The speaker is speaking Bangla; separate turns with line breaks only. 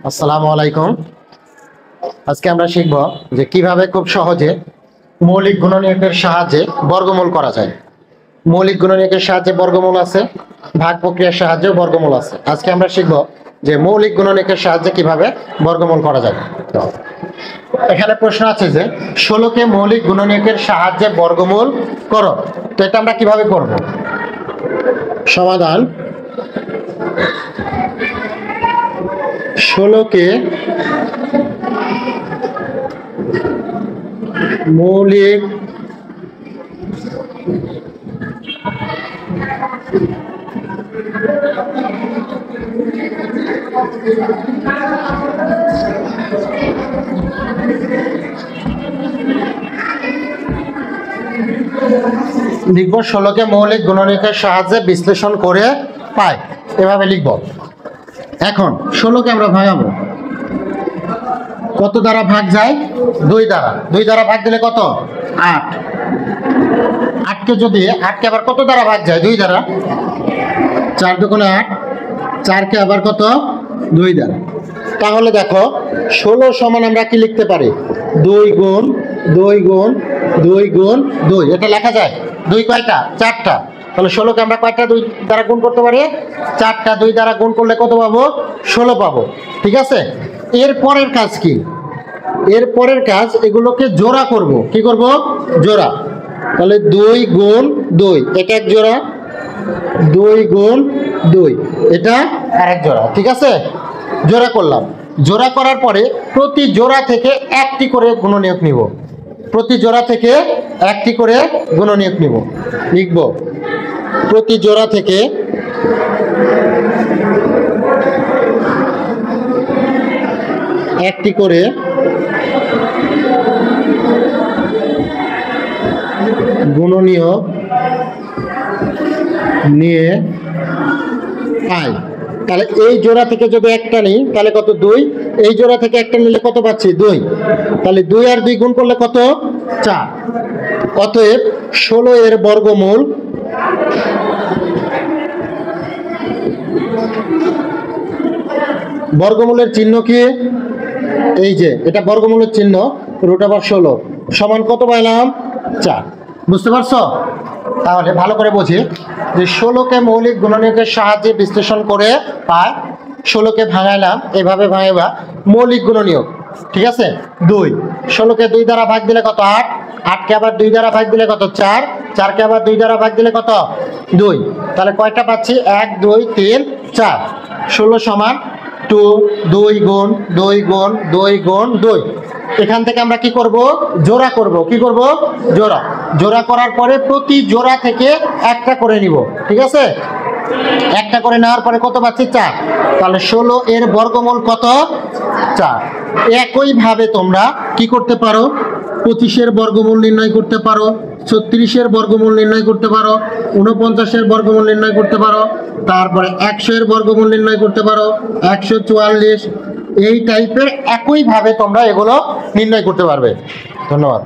আসসালামু আলাইকুম। আজকে আমরা শিখব যে কিভাবে খুব সহজে মৌলিক গুণনীয়কের সাহায্যে বর্গমূল করা যায়। মৌলিক গুণনীয়কের সাহায্যে বর্গমূল আছে, ভাগ প্রক্রিয়ার সাহায্যেও বর্গমূল আছে। আজকে আমরা শিখব যে মৌলিক গুণনীয়কের সাহায্যে কিভাবে বর্গমূল করা যায়। তো এখানে প্রশ্ন আছে যে 16কে মৌলিক গুণনীয়কের সাহায্যে বর্গমূল করো। তো এটা আমরা কিভাবে করব? সমাধান 16কে মৌলিক লিখব 16কে মৌলিক গুণনীয়কের সাহায্যে বিশ্লেষণ করে পাই, এভাবে লিখব। এখন 16কে আমরা ভাঙাবো, কত দ্বারা ভাগ যায়? 2 দ্বারা। 2 দ্বারা ভাগ দিলে কত? 8। 8কে যদি 8কে আবার কত দ্বারা ভাগ যায়? 2 দ্বারা। 4 দুগুণে 8, 4কে আবার কত? 2 দ্বারা। তাহলে দেখো 16 সমান আমরা কি লিখতে পারি? 2 গুণ 2 গুণ 2 গুণ 2। এটা লেখা যায়। 2 কয়টা? 4টা। তাহলে 16কে আমরা কয়টা 2 দ্বারা গুণ করতে পারি? 4টা। 2 দ্বারা গুণ করলে কত পাবো? 16 পাবো। ঠিক আছে। এর পরের কাজ কি? এর পরের কাজ এগুলোকে জোড়া করব। কি করব? জোড়া। তাহলে 2 গুণ 2, এটা এক জোড়া। 2 গুণ 2, এটা আরেক জোড়া। ঠিক আছে, জোড়া করলাম। জোড়া করার পরে প্রতি জোড়া থেকে একটি করে গুণনীয়ক নিব। প্রতি জোড়া থেকে একটি করে গুণনীয়ক নিব। লিখব প্রতি জোড়া থেকে একটি করে গুণনীয়ক নিয়ে পাই। তাহলে এই জোড়া থেকে যদি একটা নিই তাহলে কত? 2। এই জোড়া থেকে একটা নিলে কত পাচ্ছি? 2। তাহলে 2 আর 2 গুণ করলে কত? 4। অতএব 16 এর বর্গমূল বর্গমূলের চিহ্ন কি? এই যে এটা বর্গমূলের চিহ্ন, √16 সমান কত পাইলাম? 4। বুঝতে পারছো? তাহলে ভালো করে বুঝি যে 16কে মৌলিক গুণনীয়কের সাহায্যে বিশ্লেষণ করে পাই। 16কে ভাঙাইলাম, এভাবে ভাঙাইবা মৌলিক গুণনীয়ক। ঠিক আছে। 2, 16কে 2 দ্বারা ভাগ দিলে কত? 8। 8কে আবার 2 দ্বারা ভাগ দিলে কত? 4। 4কে আবার 2 দ্বারা ভাগ দিলে কত? 2। তাহলে কয়টা পাচ্ছি? 1 2 3 4। 16 সমান 2 গুণ 2 গুণ 2 গুণ 2। এখান থেকে আমরা কি করব? জোড়া করব। কি করব? জোড়া। জোড়া করার পরে প্রতি জোড়া থেকে একটা করে নিব। ঠিক আছে, একটা করে নেওয়ার পরে কত পাচ্ছি? 4। তাহলে 16 এর বর্গমূল কত? 4। একইভাবে তোমরা কি করতে পারো? 25-এর বর্গমূল নির্ণয় করতে পারো, 36-এর বর্গমূল নির্ণয় করতে পারো, 49-এর বর্গমূল নির্ণয় করতে পারো, তারপরে 100-এর বর্গমূল নির্ণয় করতে পারো, 144। এই টাইপের একইভাবে তোমরা এগুলো নির্ণয় করতে পারবে। ধন্যবাদ।